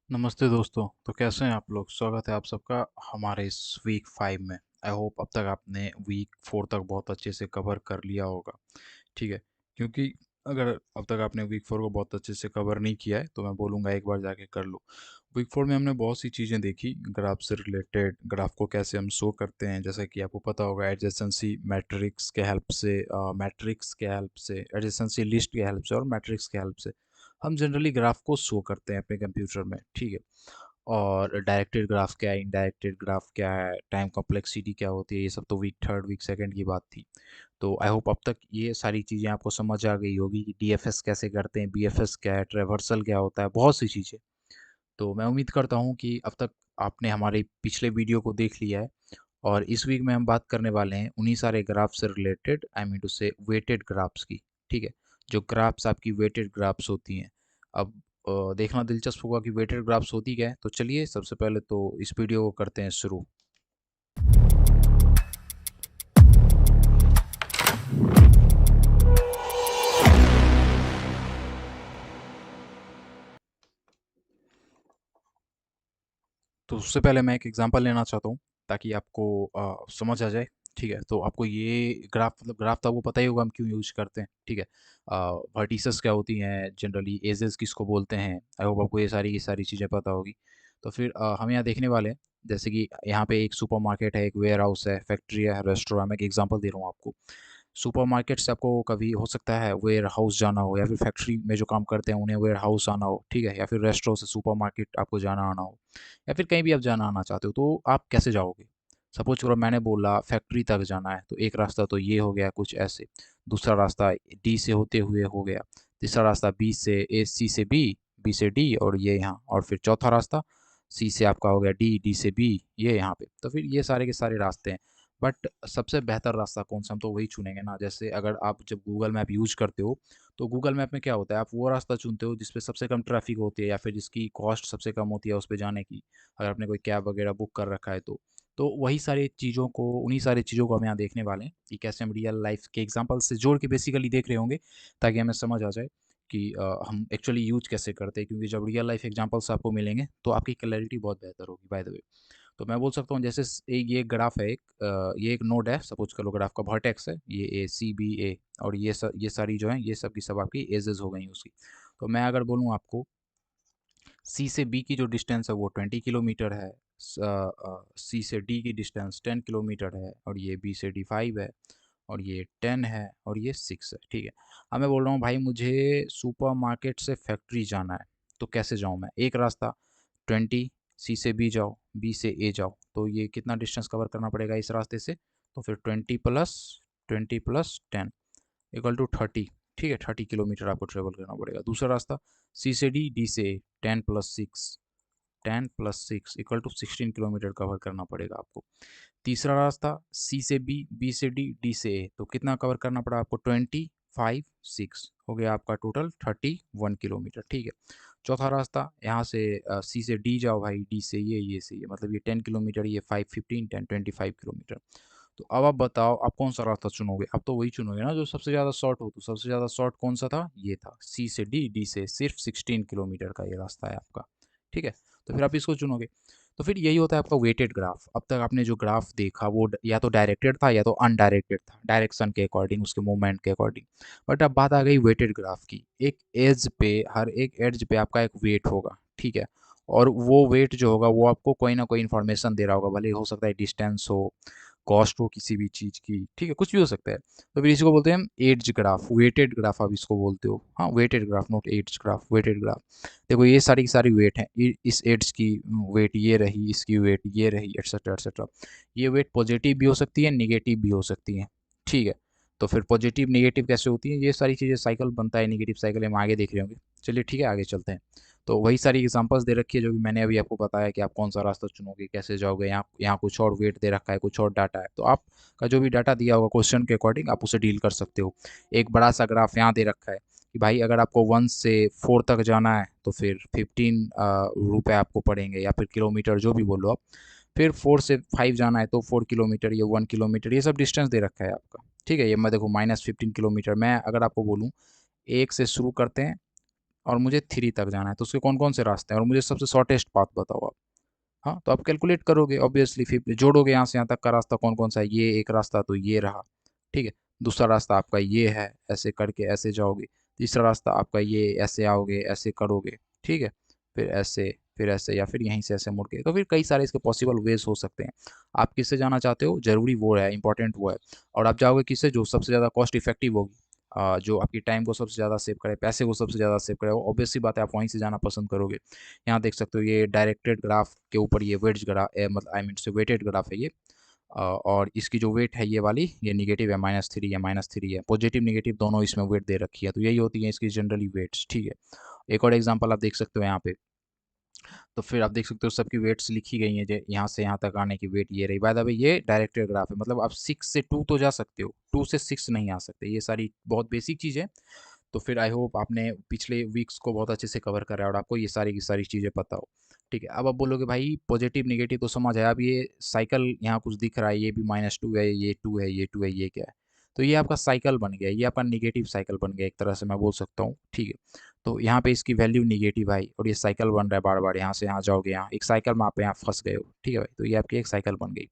नमस्ते दोस्तों। तो कैसे हैं आप लोग? स्वागत है आप सबका हमारे इस वीक 5 में। आई होप अब तक आपने वीक 4 तक बहुत अच्छे से कवर कर लिया होगा। ठीक है, क्योंकि अगर अब तक आपने वीक 4 को बहुत अच्छे से कवर नहीं किया है तो मैं बोलूँगा एक बार जाके कर लो। वीक 4 में हमने बहुत सी चीज़ें देखी ग्राफ से रिलेटेड, ग्राफ को कैसे हम शो करते हैं, जैसे कि आपको पता होगा एडजेसेंसी मैट्रिक्स के हेल्प से, एडजेसेंसी लिस्ट के हेल्प से और मैट्रिक्स के हेल्प से हम जनरली ग्राफ को शो करते हैं अपने कंप्यूटर में। ठीक है, और डायरेक्टेड ग्राफ क्या है, इनडायरेक्टेड ग्राफ क्या है, टाइम कॉम्प्लेक्सिटी क्या होती है, ये सब तो वीक 3 वीक 2 की बात थी। तो आई होप अब तक ये सारी चीज़ें आपको समझ आ गई होगी कि डीएफएस कैसे करते हैं, बीएफएस क्या है, ट्रेवर्सल क्या होता है, बहुत सी चीज़ें। तो मैं उम्मीद करता हूँ कि अब तक आपने हमारे पिछले वीडियो को देख लिया है और इस वीक में हम बात करने वाले हैं उन्हीं सारे ग्राफ से रिलेटेड, आई मीन टू से वेटेड ग्राफ्स की। ठीक है, जो ग्राफ्स आपकी वेटेड ग्राफ्स होती हैं। अब देखना दिलचस्प होगा कि वेटेड ग्राफ्स होती क्या है। तो चलिए सबसे पहले तो इस वीडियो को करते हैं शुरू। तो उससे पहले मैं एक एग्जांपल लेना चाहता हूँ ताकि आपको समझ आ जाए। ठीक है, तो आपको ये ग्राफ, मतलब ग्राफ तो आपको पता ही होगा हम क्यों यूज करते हैं। ठीक है, वर्टिसेस क्या होती हैं, जनरली एजेस किसको बोलते हैं, आई होप आपको ये सारी चीज़ें पता होगी। तो फिर हम यहाँ देखने वाले हैं, जैसे कि यहाँ पे एक सुपरमार्केट है, एक वेयर हाउस है, फैक्ट्री है, रेस्टोरेंट। मैं एक एग्जांपल दे रहा हूँ आपको। सुपरमार्केट से आपको कभी हो सकता है वेयर हाउस जाना हो, या फिर फैक्ट्री में जो काम करते हैं उन्हें वेयर हाउस आना हो। ठीक है, या फिर रेस्टोरेंट से सुपरमार्केट आपको जाना आना हो, या फिर कहीं भी आप जाना आना चाहते हो, तो आप कैसे जाओगे? सपोज करो मैंने बोला फैक्ट्री तक जाना है, तो एक रास्ता तो ये हो गया कुछ ऐसे, दूसरा रास्ता डी से होते हुए हो गया, तीसरा रास्ता सी से बी से डी और ये यहाँ, और फिर चौथा रास्ता सी से आपका हो गया डी, डी से बी, ये यहाँ पे। तो फिर ये सारे के सारे रास्ते हैं। बट सबसे बेहतर रास्ता कौन सा, हम तो वही चुनेंगे ना। जैसे अगर आप जब गूगल मैप यूज करते हो तो गूगल मैप में क्या होता है, आप वो रास्ता चुनते हो जिसपे सबसे कम ट्रैफिक होती है या फिर जिसकी कॉस्ट सबसे कम होती है उस पे जाने की, अगर आपने कोई कैब वगैरह बुक कर रखा है तो वही सारी चीज़ों को, उन्हीं सारी चीज़ों को हम यहाँ देखने वाले हैं कि कैसे हम रियल लाइफ के एग्जांपल से जोड़ के बेसिकली देख रहे होंगे, ताकि हमें समझ आ जाए कि हम एक्चुअली यूज कैसे करते हैं। क्योंकि जब रियल लाइफ एग्जांपल्स आपको मिलेंगे तो आपकी क्लैरिटी बहुत बेहतर होगी, बाय द वे। तो मैं बोल सकता हूँ जैसे ये ग्राफ है एक, ये एक नोड है, सपोज कर लो ग्राफ का वर्टेक्स है ये ए सी बी ए, और ये सारी जो है ये सब की सब आपकी एजेस हो गई उसकी। तो मैं अगर बोलूँ आपको सी से बी की जो डिस्टेंस है वो 20 किलोमीटर है, सी से डी की डिस्टेंस 10 किलोमीटर है, और ये बी से डी 5 है, और ये 10 है, और ये 6 है। ठीक है, अब मैं बोल रहा हूँ भाई मुझे सुपरमार्केट से फैक्ट्री जाना है, तो कैसे जाऊँ मैं? एक रास्ता 20, सी से बी जाओ, बी से ए जाओ, तो ये कितना डिस्टेंस कवर करना पड़ेगा इस रास्ते से? तो फिर 20 प्लस 10 इक्वल टू 30। ठीक है, 30 किलोमीटर आपको ट्रेवल करना पड़ेगा। दूसरा रास्ता सी से डी, डी से A, 10 plus 6 equal to 16 kilometre cover करना पड़ेगा आपको। तीसरा रास्ता सी से बी, बी से डी, डी से ए, तो कितना कवर करना पड़ा आपको? 25 6 हो गया आपका टोटल 31 किलोमीटर। ठीक है, चौथा रास्ता यहाँ से सी से डी जाओ भाई, डी से ये से ये, मतलब ये 10 किलोमीटर, ये 5 15 10 25 किलोमीटर। तो अब आप बताओ आप कौन सा रास्ता चुनोगे? आप तो वही चुनोगे ना जो सबसे ज़्यादा शॉर्ट हो। तो सबसे ज़्यादा शॉर्ट कौन सा था? ये था, सी से डी, डी से सिर्फ 16 किलोमीटर का ये रास्ता है आपका। ठीक है, तो फिर आप इसको चुनोगे। तो फिर यही होता है आपका वेटेड ग्राफ। अब तक आपने जो ग्राफ देखा वो या तो डायरेक्टेड था या तो अनडायरेक्टेड था, डायरेक्शन के अकॉर्डिंग, उसके मूवमेंट के अकॉर्डिंग। बट अब बात आ गई वेटेड ग्राफ की। एक एज पे, हर एक एज पे आपका एक वेट होगा। ठीक है, और वो वेट जो होगा वो आपको कोई ना कोई इन्फॉर्मेशन दे रहा होगा, भले हो सकता है डिस्टेंस हो, कॉस्ट हो किसी भी चीज़ की। ठीक है, कुछ भी हो सकता है। तो फिर इसको बोलते हैं हम एड्ज ग्राफ, वेटेड ग्राफ आप इसको बोलते हो। हाँ, weighted graph, not edge graph, weighted graph. देखो ये सारी की सारी वेट हैं, इस एड्स की वेट ये रही, इसकी वेट ये रही, एटसेट्रा एटसेट्रा। ये वेट पॉजिटिव भी हो सकती है, निगेटिव भी हो सकती है। ठीक है, तो फिर पॉजिटिव निगेटिव कैसे होती है, ये सारी चीज़ें साइकिल बनता है, निगेटिव साइकिल हम आगे देख रहे होंगे। चलिए ठीक है, आगे चलते हैं। तो वही सारी एग्जांपल्स दे रखी है जो भी मैंने अभी आपको बताया कि आप कौन सा रास्ता चुनोगे, कैसे जाओगे। यहाँ यहाँ कुछ और वेट दे रखा है, कुछ और डाटा है, तो आपका जो भी डाटा दिया होगा क्वेश्चन के अकॉर्डिंग आप उसे डील कर सकते हो। एक बड़ा सा ग्राफ यहाँ दे रखा है कि भाई अगर आपको 1 से 4 तक जाना है तो फिर 15 रुपये आपको पड़ेंगे, या फिर किलोमीटर जो भी बोलो आप। फिर 4 से 5 जाना है तो 4 किलोमीटर, या 1 किलोमीटर, ये सब डिस्टेंस दे रखा है आपका। ठीक है, ये मैं देखो -15 किलोमीटर। मैं अगर आपको बोलूँ एक से शुरू करते हैं, और मुझे 3 तक जाना है, तो उसके कौन-कौन से रास्ते हैं और मुझे सबसे शॉर्टेस्ट पाथ बताओ आप। हाँ, तो आप कैलकुलेट करोगे ऑब्वियसली, फिर जोड़ोगे यहाँ से यहाँ तक का रास्ता कौन-कौन सा है, ये एक रास्ता तो ये रहा, ठीक है। दूसरा रास्ता आपका ये है, ऐसे करके ऐसे जाओगे। तीसरा रास्ता आपका ये, ऐसे आओगे, ऐसे करोगे, ठीक है। फिर ऐसे या फिर यहीं से ऐसे मुड़ के, तो फिर कई सारे इसके पॉसिबल वेज़ हो सकते हैं। आप किससे जाना चाहते हो, ज़रूरी वो है, इम्पोर्टेंट वो है। और आप जाओगे किससे, जो सबसे ज़्यादा कॉस्ट इफेक्टिव होगी, जो आपकी टाइम को सबसे ज़्यादा सेव करे, पैसे को सबसे ज़्यादा सेव करे, ऑब्वियस सी बात है, आप वहीं से जाना पसंद करोगे। यहाँ देख सकते हो ये डायरेक्टेड ग्राफ के ऊपर ये वेट्स ग्राफ मतलब आई मीन से वेटेड ग्राफ है ये। और इसकी जो वेट है ये वाली, ये निगेटिव है, -3 है, -3 है, पॉजिटिव निगेटिव दोनों इसमें वेट दे रखी है, तो यही होती है इसकी जनरली वेट्स, ठीक है। एक और एग्जांपल आप देख सकते हो यहाँ पे, तो फिर आप देख सकते हो सबकी वेट्स लिखी गई हैं, यहाँ से यहाँ तक आने की वेट ये रही। बाय द वे ये डायरेक्टेड ग्राफ है, मतलब आप 6 से 2 तो जा सकते हो, 2 से 6 नहीं आ सकते, ये सारी बहुत बेसिक चीज़ है। तो फिर आई होप आपने पिछले वीक्स को बहुत अच्छे से कवर करा है और आपको ये सारी की सारी चीज़ें पता हो। ठीक है, अब आप बोलोगे भाई पॉजिटिव नेगेटिव तो समझ है, अब ये साइकिल यहाँ कुछ दिख रहा है, ये भी -2 है, ये 2 है, ये 2 है, ये क्या है? तो ये आपका साइकिल बन गया, ये आपका नेगेटिव साइकिल बन गया, एक तरह से मैं बोल सकता हूँ, ठीक है। तो यहाँ पे इसकी वैल्यू नेगेटिव आई और ये साइकिल बन रहा है बार बार, यहाँ से यहाँ जाओगे, यहाँ एक साइकिल में आप यहाँ फंस गए हो, ठीक है भाई, तो ये आपकी एक साइकिल बन गई।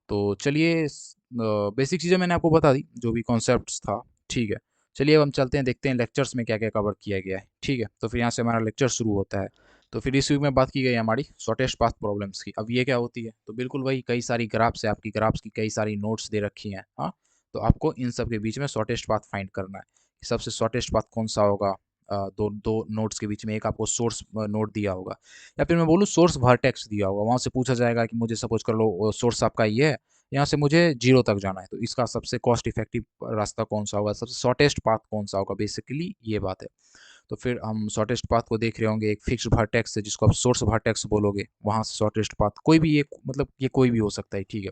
तो चलिए बेसिक चीज़ें मैंने आपको बता दी, जो भी कॉन्सेप्ट्स था, ठीक है। चलिए अब हम चलते हैं, देखते हैं लेक्चर्स में क्या-क्या कवर किया गया है, ठीक है। तो फिर यहाँ से हमारा लेक्चर शुरू होता है। तो फिर इस वीक में बात की गई हमारी शॉर्टेस्ट पाथ प्रॉब्लम्स की। अब ये क्या होती है? तो बिल्कुल वही, कई सारी ग्राफ्स है, आपकी ग्राफ्स की कई सारी नोट्स दे रखी हैं, हाँ? तो आपको इन सब के बीच में शॉर्टेस्ट पाथ फाइंड करना है। सबसे शॉर्टेस्ट पाथ कौन-सा होगा? दो दो नोड्स के बीच में एक आपको सोर्स नोड दिया होगा, या फिर मैं बोलूँ सोर्स वर्टेक्स दिया होगा। वहाँ से पूछा जाएगा कि मुझे सपोज़ कर लो सोर्स आपका ये है, यहाँ से मुझे 0 तक जाना है, तो इसका सबसे कॉस्ट इफेक्टिव रास्ता कौन-सा होगा, सबसे शॉर्टेस्ट पाथ कौन-सा होगा, बेसिकली ये बात है। तो फिर हम शॉर्टेस्ट पाथ को देख रहे होंगे, एक फिक्स्ड वर्टेक्स है जिसको आप सोर्स वर्टेक्स बोलोगे, वहाँ से शॉर्टेस्ट पाथ कोई भी, ये मतलब ये कोई भी हो सकता है, ठीक है।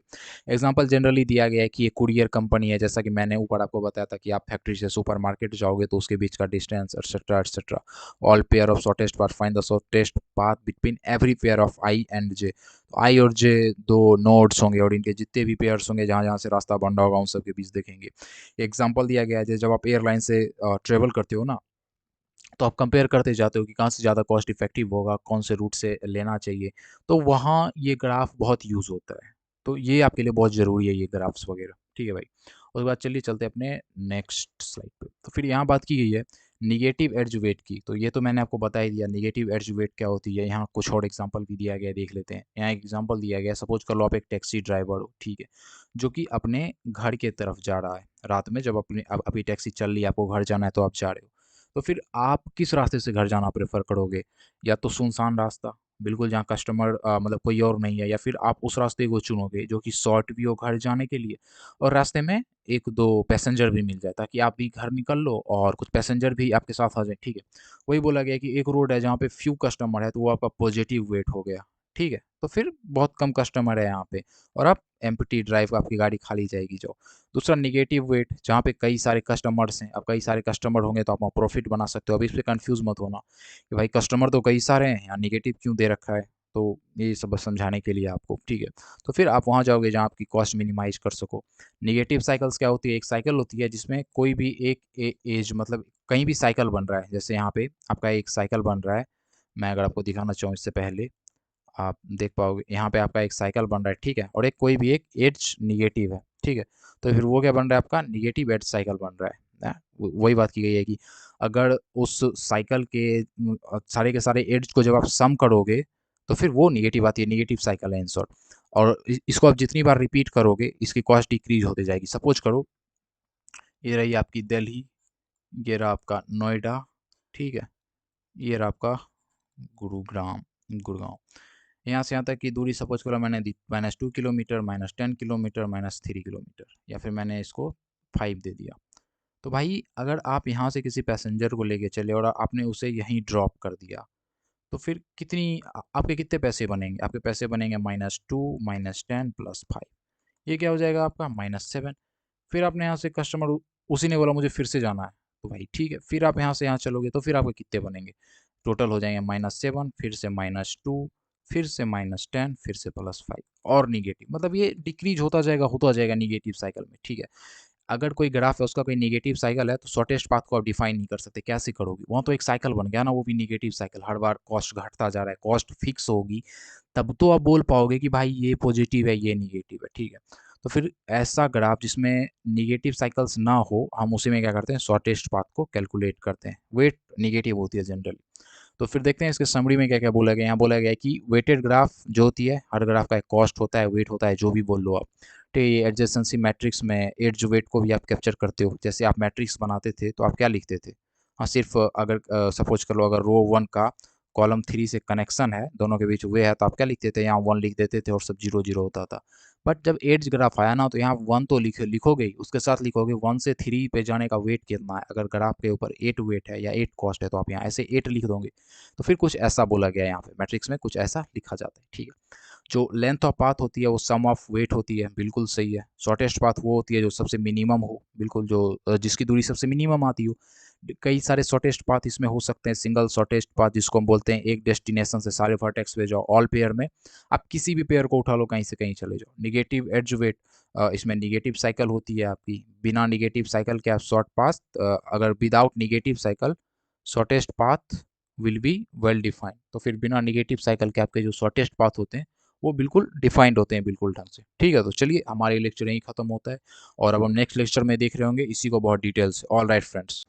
एग्जांपल जनरली दिया गया है कि ये कुरियर कंपनी है, जैसा कि मैंने ऊपर आपको बताया था कि आप फैक्ट्री से सुपरमार्केट जाओगे तो उसके बीच का distance et cetera et cetera. All pair of shortest path, find the shortest path between every pair of i and j. I और जे दो नोड्स होंगे और इनके जितने भी पेयर्स होंगे जहाँ जहाँ से रास्ता बन रहा होगा उन सब के बीच देखेंगे। एग्जाम्पल दिया गया है, जब आप एयरलाइन से ट्रेवल करते हो ना, तो आप कंपेयर करते जाते हो कि कहाँ से ज़्यादा कॉस्ट इफेक्टिव होगा, कौन से रूट से लेना चाहिए, तो वहाँ ये ग्राफ बहुत यूज़ होता है। तो ये आपके लिए बहुत ज़रूरी है, ये ग्राफ्स वगैरह, ठीक है भाई। उसके बाद चलिए चलते हैं अपने नेक्स्ट स्लाइड पे। तो फिर यहाँ बात की गई है निगेटिव एड्ज वेट की, तो ये तो मैंने आपको बता ही दिया निगेटिव एड्ज वेट क्या होती है। यहाँ कुछ और एग्जांपल भी दिया गया है, देख लेते हैं। यहाँ एक एग्जांपल दिया गया है, सपोज कर लो आप एक टैक्सी ड्राइवर हो, ठीक है, जो कि अपने घर के तरफ जा रहा है रात में, जब अपनी अब अभी टैक्सी चल रही है, आपको घर जाना है तो आप जा रहे हो। तो फिर आप किस रास्ते से घर जाना प्रेफ़र करोगे? या तो सुनसान रास्ता, बिल्कुल जहाँ कस्टमर मतलब कोई और नहीं है, या फिर आप उस रास्ते को चुनोगे जो कि शॉर्ट भी हो घर जाने के लिए और रास्ते में 1-2 पैसेंजर भी मिल जाए, ताकि आप भी घर निकल लो और कुछ पैसेंजर भी आपके साथ आ जाएँ, ठीक है। वही बोला गया कि एक रोड है जहाँ पे फ्यू कस्टमर है, तो वो आपका पॉजिटिव वेट हो गया, ठीक है। तो फिर बहुत कम कस्टमर है यहाँ पे और आप एम्प्टी ड्राइव, आपकी गाड़ी खाली जाएगी जो। दूसरा नेगेटिव वेट, जहाँ पे कई सारे कस्टमर्स हैं, अब कई सारे कस्टमर होंगे तो आप प्रॉफिट बना सकते हो। अब इस पे कंफ्यूज मत होना कि भाई कस्टमर तो कई सारे हैं, यहाँ नेगेटिव क्यों दे रखा है, तो ये सब बस समझाने के लिए आपको, ठीक है। तो फिर आप वहाँ जाओगे जहाँ आपकी कॉस्ट मिनिमाइज कर सको। नेगेटिव साइकिल्स क्या होती है, एक साइकिल होती है जिसमें कोई भी एक एज, मतलब कहीं भी साइकिल बन रहा है, जैसे यहाँ पे आपका एक साइकिल बन रहा है। मैं अगर आपको दिखाना चाहूँ इससे पहले, आप देख पाओगे यहाँ पे आपका एक साइकिल बन रहा है, ठीक है, और एक कोई भी एक एज निगेटिव है, ठीक है। तो फिर वो क्या बन रहा है, आपका निगेटिव एज साइकिल बन रहा है। वही बात की गई है कि अगर उस साइकिल के सारे के सारे एड्स को जब आप सम करोगे तो फिर वो निगेटिव आती है, निगेटिव साइकिल है इन शॉर्ट। और इसको आप जितनी बार रिपीट करोगे इसकी कॉस्ट डिक्रीज होती जाएगी। सपोज करो ये रही आपकी दिल्ली, ये रहा आपका नोएडा, ठीक है, ये रहा आपका गुरुग्राम, गुड़गांव। यहाँ से यहाँ तक की दूरी सपोज करो मैंने दी -2 किलोमीटर, -10 किलोमीटर, -3 किलोमीटर, या फिर मैंने इसको 5 दे दिया। तो भाई अगर आप यहाँ से किसी पैसेंजर को लेके चले और आपने उसे यहीं ड्रॉप कर दिया, तो फिर आपके कितने पैसे बनेंगे? आपके पैसे बनेंगे -2 -10 +5। ये क्या हो जाएगा आपका -7। फिर आपने यहाँ से कस्टमर, उसी ने बोला मुझे फिर से जाना है, तो भाई ठीक है, फिर आप यहाँ से यहाँ चलोगे तो फिर आपके कितने बनेंगे? टोटल हो जाएंगे -7, फिर से -2, फिर से -10, फिर से +5 और निगेटिव, मतलब ये डिक्रीज होता जाएगा निगेटिव साइकिल में, ठीक है। अगर कोई ग्राफ है उसका कोई नेगेटिव साइकिल है तो शॉर्टेस्ट पाथ को आप डिफाइन नहीं कर सकते, कैसे करोगे? वहाँ तो एक साइकिल बन गया ना, वो भी नेगेटिव साइकिल, हर बार कॉस्ट घटता जा रहा है, कॉस्ट फिक्स होगी तब तो आप बोल पाओगे कि भाई ये पॉजिटिव है ये निगेटिव है, ठीक है। तो फिर ऐसा ग्राफ जिसमें निगेटिव साइकिल्स ना हो, हम उसी में क्या करते हैं, शॉर्टेस्ट पाथ को कैलकुलेट करते हैं, वेट निगेटिव होती है जनरली। तो फिर देखते हैं इसके समरी में क्या क्या बोला गया। यहाँ बोला गया है कि वेटेड ग्राफ जो होती है, हर ग्राफ का एक कॉस्ट होता है, वेट होता है, जो भी बोल लो आप। तो ये एडजेसेंसी मैट्रिक्स में एज वेट को भी आप कैप्चर करते हो। जैसे आप मैट्रिक्स बनाते थे तो आप क्या लिखते थे? हाँ, सिर्फ अगर सपोज कर लो, अगर रो 1 का कॉलम 3 से कनेक्शन है, दोनों के बीच वे है, तो आप क्या लिखते थे? यहाँ 1 लिख देते थे और सब 0 0 होता था। बट जब एड्स ग्राफ आया ना, तो यहाँ 1 तो लिखोगे ही, उसके साथ लिखोगे 1 से 3 पे जाने का वेट कितना है। अगर ग्राफ के ऊपर 8 वेट है या 8 कॉस्ट है तो आप यहाँ ऐसे 8 लिख दोगे। तो फिर कुछ ऐसा बोला गया है यहाँ पे, मैट्रिक्स में कुछ ऐसा लिखा जाता है, ठीक है। जो लेंथ ऑफ पाथ होती है वो सम ऑफ वेट होती है, बिल्कुल सही है। शॉर्टेस्ट पाथ वो होती है जो सबसे मिनिमम हो, बिल्कुल, जो जिसकी दूरी सबसे मिनिमम आती हो। कई सारे शॉर्टेस्ट पाथ इसमें हो सकते हैं। सिंगल शॉर्टेस्ट पाथ जिसको हम बोलते हैं, एक डेस्टिनेशन से सारे वर्टेक्स पे जाओ, ऑल पेयर में आप किसी भी पेयर को उठा लो, कहीं से कहीं चले जाओ। निगेटिव एड्ज वेट, इसमें निगेटिव साइकिल होती है आपकी। बिना निगेटिव साइकिल के आप शॉर्ट पाथ, अगर without negative cycle shortest path will be well defined. तो फिर बिना निगेटिव साइकिल के आपके जो शॉर्टेस्ट पाथ होते हैं वो बिल्कुल डिफाइंड होते हैं, बिल्कुल ढंग से, ठीक है। तो चलिए, हमारे लेक्चर यहीं खत्म होता है और अब हम नेक्स्ट लेक्चर में देख रहे होंगे इसी को बहुत डिटेल से। All right friends.